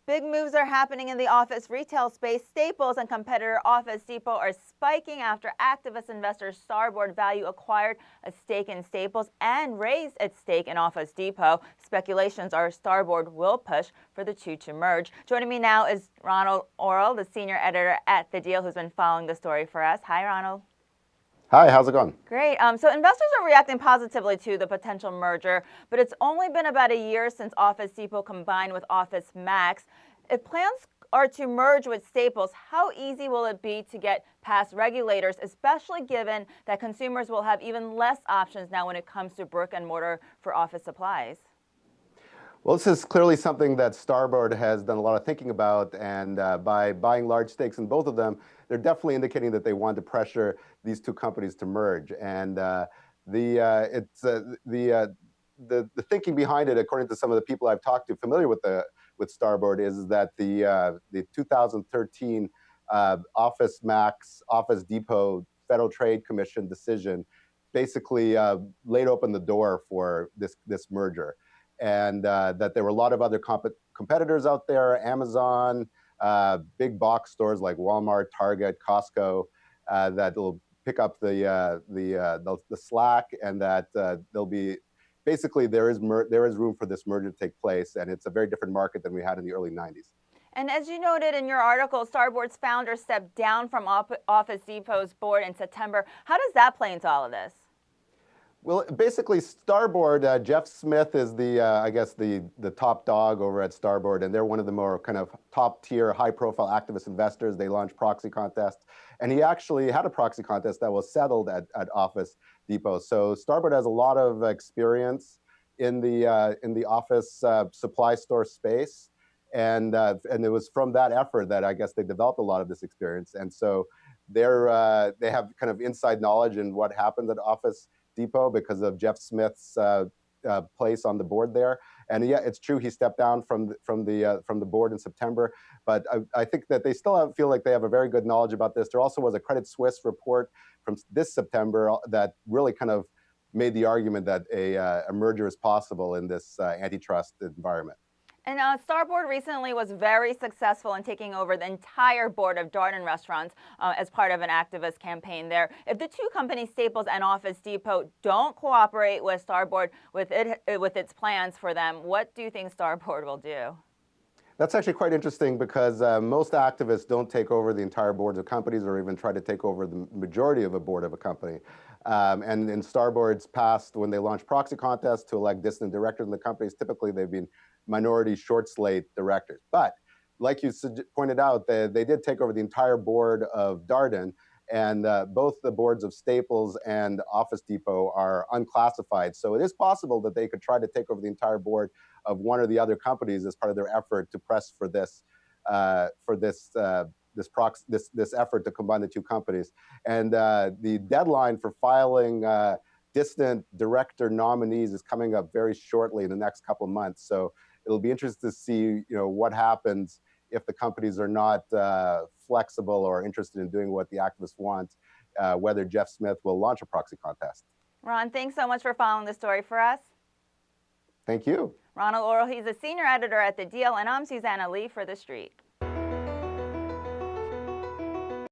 Big moves are happening in the office retail space. Staples and competitor Office Depot are spiking after activist investor Starboard Value acquired a stake in Staples and raised its stake in Office Depot. Speculations are Starboard will push for the two to merge. Joining me now is Ronald Orol, the senior editor at The Deal, who's been following the story for us. Hi, Ronald. Hi, how's it going? Great. So investors are reacting positively to the potential merger, but it's only been about a year since Office Depot combined with Office Max. If plans are to merge with Staples, how easy will it be to get past regulators, especially given that consumers will have even less options now when it comes to brick and mortar for office supplies? Well, this is clearly something that Starboard has done a lot of thinking about, and by buying large stakes in both of them, they're definitely indicating that they want to pressure these two companies to merge. And the thinking behind it, according to some of the people I've talked to familiar with Starboard, is that the 2013 Office Max, Office Depot Federal Trade Commission decision basically laid open the door for this merger. And that there were a lot of other competitors out there, Amazon, big box stores like Walmart, Target, Costco, that will pick up the slack, and that there'll be basically there is room for this merger to take place, and it's a very different market than we had in the early 90s. And as you noted in your article, Starboard's founder stepped down from Office Depot's board in September. How does that play into all of this? Well, basically, Starboard, Jeff Smith is I guess the top dog over at Starboard, and they're one of the more kind of top-tier, high-profile activist investors. They launched proxy contests, and he actually had a proxy contest that was settled at Office Depot. So Starboard has a lot of experience in the office supply store space, and it was from that effort that I guess they developed a lot of this experience. And so they have kind of inside knowledge in what happened at Office Depot because of Jeff Smith's place on the board there. And yeah, it's true he stepped down from the board in September, but I think that they still feel like they have a very good knowledge about this. There also was a Credit Suisse report from this September that really kind of made the argument that a merger is possible in this antitrust environment. And Starboard recently was very successful in taking over the entire board of Darden Restaurants as part of an activist campaign there. If the two companies, Staples and Office Depot, don't cooperate with Starboard with its plans for them, what do you think Starboard will do? That's actually quite interesting because most activists don't take over the entire boards of companies or even try to take over the majority of a board of a company. And in Starboard's past, when they launched proxy contests to elect dissident directors in the companies, typically they've been minority short slate directors. But like you pointed out, they did take over the entire board of Darden, and both the boards of Staples and Office Depot are unclassified. So it is possible that they could try to take over the entire board of one or the other companies as part of their effort to press for this effort to combine the two companies. And the deadline for filing dissident director nominees is coming up very shortly in the next couple of months. So it'll be interesting to see, what happens if the companies are not flexible or interested in doing what the activists want, whether Jeff Smith will launch a proxy contest. Ron, thanks so much for following the story for us. Thank you. Ronald Orol, he's a senior editor at The Deal, and I'm Susanna Lee for TheStreet.